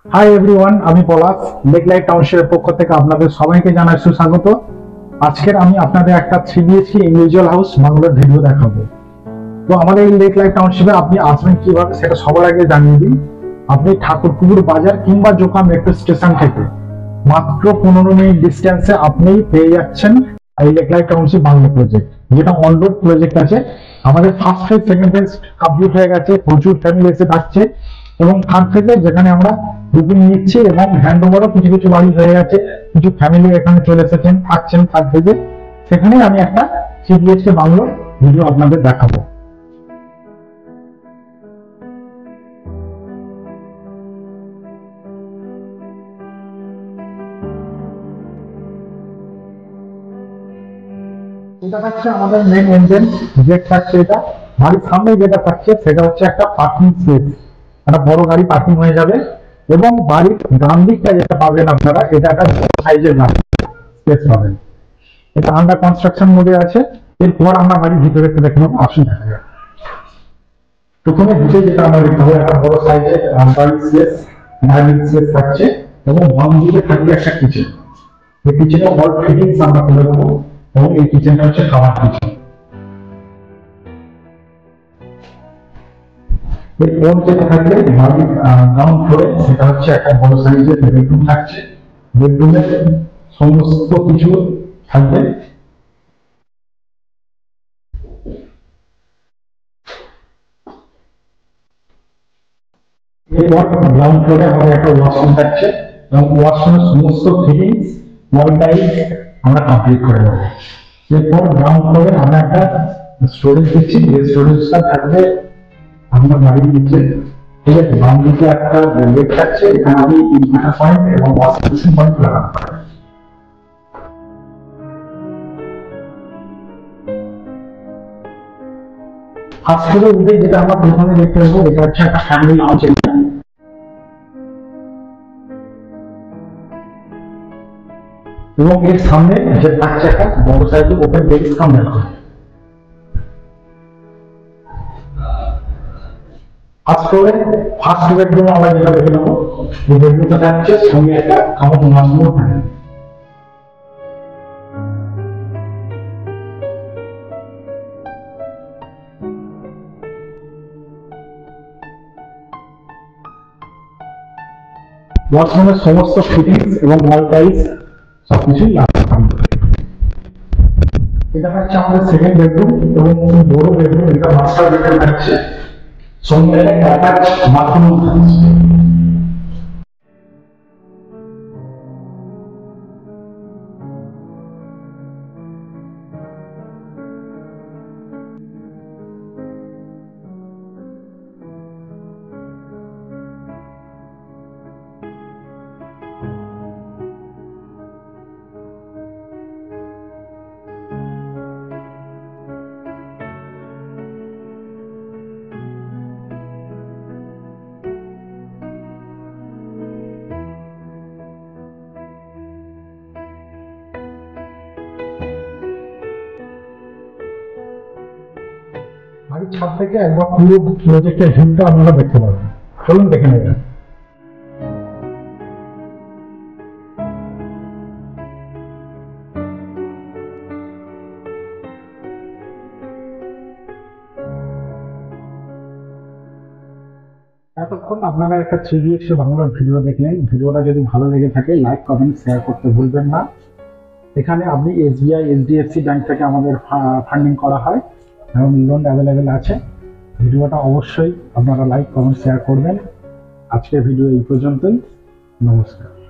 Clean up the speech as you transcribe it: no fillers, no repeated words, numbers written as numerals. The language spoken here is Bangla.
হাই এভরিওয়ান, আমি পলাশ। লেকলাইট টাউনশিপের পক্ষ থেকে আপনাদের সবাইকে জানাই সুস্বাগত। আজকের আমি আপনাদের একটা 3BHK ইন্ডিভিজুয়াল হাউস বাংলোর ভিডিও দেখাবো। তো আমাদের এই লেকলাইট টাউনশিপে আপনি আসবেন কিভাবে সেটা সবার আগে জানিয়ে দিই। আপনি ঠাকুরপুকুর বাজার কিংবা জোকা মেট্রো স্টেশন থেকে মাত্র 15 মিনিট ডিস্টেন্সে আপনি পেয়ে যাচ্ছেন এই লেকলাইট টাউনশিপ বাংলো প্রজেক্ট, যেটা অন রোড প্রজেক্ট আছে। আমাদের first phase, second phase complete হয়ে গেছে, প্রচুর ফ্যামিলি এসে থাকছে, এবং থার্ড ফেজে যেখানে আমরা বুকিং নিচ্ছি এবং হ্যান্ড ওভারও কিছু কিছু বাড়ি হয়ে গেছে, কিছু ফ্যামিলি এখানে চলে এসেছেন, থাকছেন থার্ড ফেজে। সেখানে আমি একটা 3BHK বাংলোর ভিডিও আপনাদের দেখাবো। এটা হচ্ছে আমাদের মেন এন্ট্রেন্স গেট থাকছে। এটা বাড়ির সামনে যেটা থাকছে সেটা হচ্ছে একটা পার্কিং স্পেস, একটা বড় গাড়ি পার্কিং হয়ে যাবে। এবং বাড়ির ডান দিকটা যেটা পাবেন আপনারা, এটা একটা সাইজের গাড়ি স্পেস পাবেন। এটা আন্ডার কনস্ট্রাকশন মোডে আছে। এরপর আমরা বাড়ির ভিতরে একটু দেখলাম, আসুন দেখা যাক। প্রথমে ঢুকে যেটা আমরা দেখতে পাবো, একটা বড় সাইজের বাড়ির স্পেস, ডাইনিং স্পেস থাকছে, এবং বাম দিকে থাকবে একটা কিচেন। এই কিচেনে অল ফিটিংস আমরা করে দেবো, এবং এই কিচেনটা হচ্ছে খাবার কিচেন। এরপর যেটা থাকবে বাড়ির গ্রাউন্ড ফ্লোরে, সেটা হচ্ছে একটা বড় সাইজের বেডরুম থাকছে। বেডরুমে সমস্ত কিছু থাকবে। এরপর গ্রাউন্ড ফ্লোরে আমাদের একটা ওয়াশরুম থাকছে, এবং ওয়াশরুমের সমস্ত ফিটিংস ওয়াল টাইলস আমরা কমপ্লিট করে দেবো। এরপর গ্রাউন্ড ফ্লোরে আমরা একটা স্টোরেজ দিচ্ছি, যে স্টোরেজটা থাকবে আপনার বাড়ির নিচে। ঠিক আছে, বাম দিকে একটা বেড থাকছে, এখানে আমি ইনভার্টার পয়েন্ট এবং ওয়াশিং মেশিন পয়েন্ট লাগানো পারেন। ফার্স্ট ফ্লোরে উঠে যেটা আমরা প্রথমে দেখতে পাবো, এটা হচ্ছে একটা ফ্যামিলি লাউঞ্জ এরিয়া, এবং এর সামনে যে থাকছে একটা বড় সাইজের ওপেন ডেস্ক কাম রাখা। ফার্স্ট বেডরুম আমরা যেটা দেখে নেবো, এই বেডরুমটা থাকছে সঙ্গে একটা কাপড় ওয়াশরুম থাকে। ওয়াশরুমের সমস্ত ফিটিংস এবং ওয়াল টাইলস সবকিছুই এটা হচ্ছে আমাদের সেকেন্ড বেডরুম, এবং বড় বেডরুম, এটা মাস্টার বেডরুম থাকছে, সঙ্গে অ্যাটাচ বাথরুম থাকছে। বাড়ির ছাদ থেকে একবার পুরো প্রজেক্টের ভিউটা আপনারা দেখতে পাবেন। চলুন দেখে নেবেন। এতক্ষণ আপনারা একটা 3BHK বাংলার ভিডিও দেখলেন। ভিডিওটা যদি ভালো লেগে থাকে, লাইক কমেন্ট শেয়ার করতে ভুলবেন না। এখানে আপনি SBI HDFC ব্যাংক থেকে আমাদের ফান্ডিং করা হয়, এবং লোন অ্যাভেলেবেল আছে। ভিডিওটা অবশ্যই আপনারা লাইক কমেন্ট শেয়ার করবেন। আজকের ভিডিও এই পর্যন্তই। নমস্কার।